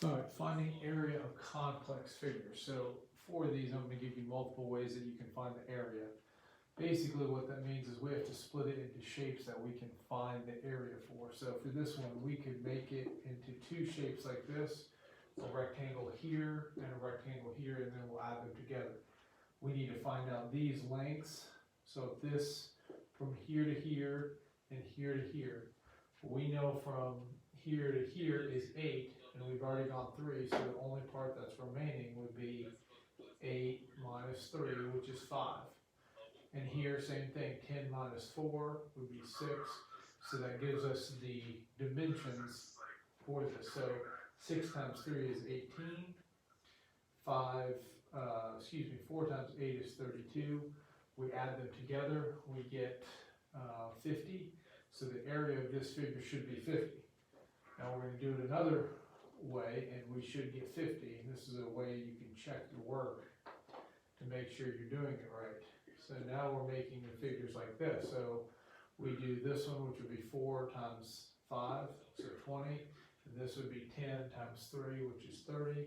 Alright, finding area of complex figures. So for these, I'm gonna give you multiple ways that you can find the area. Basically what that means is we have to split it into shapes that we can find the area for. So for this one, we could make it into two shapes like this, a rectangle here and a rectangle here, and then we'll add them together. We need to find out these lengths. So if this from here to here and here to here, we know from here to here is 8, and we've already gone 3, so the only part that's remaining would be 8 minus 3, which is 5. And here, same thing, 10 minus 4 would be 6, so that gives us the dimensions for this. So 6 times 3 is 18, 4 times 8 is 32. We add them together, we get 50. So the area of this figure should be 50. Now we're going to do it another way, and we should get 50. And this is a way you can check your work to make sure you're doing it right. So now we're making the figures like this. So we do this one, which would be 4 times 5, so 20. And this would be 10 times 3, which is 30.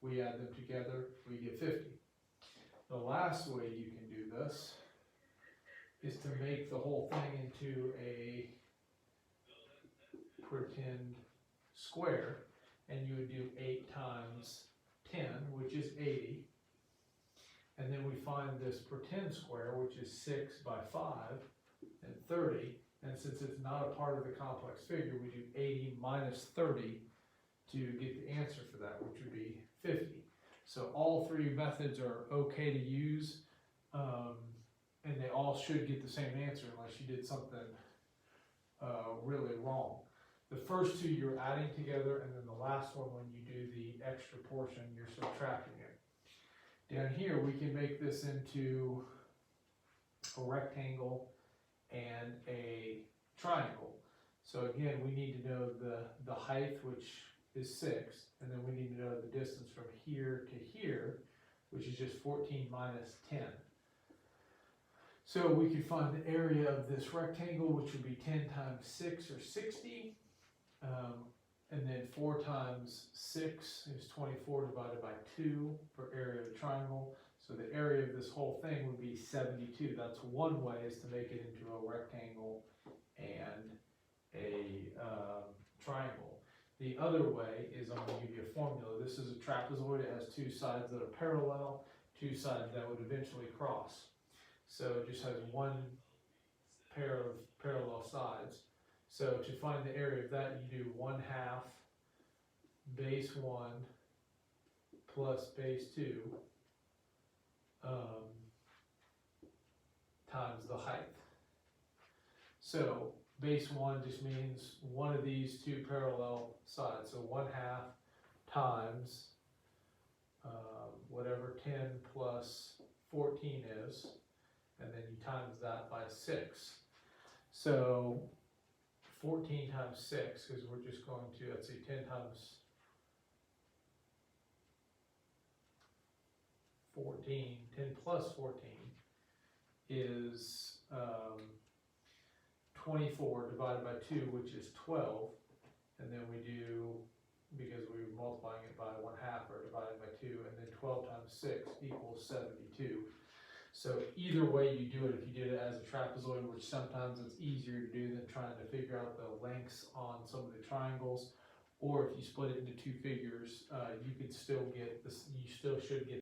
We add them together, we get 50. The last way you can do this is to make the whole thing into a pretend square, and you would do 8 times 10, which is 80. And then we find this pretend square, which is 6 by 5 and 30. And since it's not a part of the complex figure, we do 80 minus 30 to get the answer for that, which would be 50. So all three methods are okay to use, and they all should get the same answer unless you did something really wrong. The first two you're adding together, and then the last one, when you do the extra portion, you're subtracting it. Down here, we can make this into a rectangle and a triangle. So again, we need to know the height, which is 6, and then we need to know the distance from here to here, which is just 14 minus 10. So we could find the area of this rectangle, which would be 10 times 6, or 60. And then 4 times 6 is 24 divided by 2 for area of the triangle. So the area of this whole thing would be 72. That's one way, is to make it into a rectangle and a triangle. The other way is, I'm going to give you a formula. This is a trapezoid. It has 2 sides that are parallel, 2 sides that would eventually cross. So it just has one pair of parallel sides. So to find the area of that, you do 1/2 base 1 plus base 2 times the height. So base 1 just means one of these 2 parallel sides. So 1/2 times whatever 10 plus 14 is, and then you times that by 6. So 14 times 6, because we're just going to, let's see, 10 times 14, 10 plus 14 is 24 divided by 2, which is 12. And then we do, because we're multiplying it by 1/2 or dividing by 2, and then 12 times 6 equals 72. So either way you do it, if you did it as a trapezoid, which sometimes it's easier to do than trying to figure out the lengths on some of the triangles, or if you split it into 2 figures, you could still get this, you still should get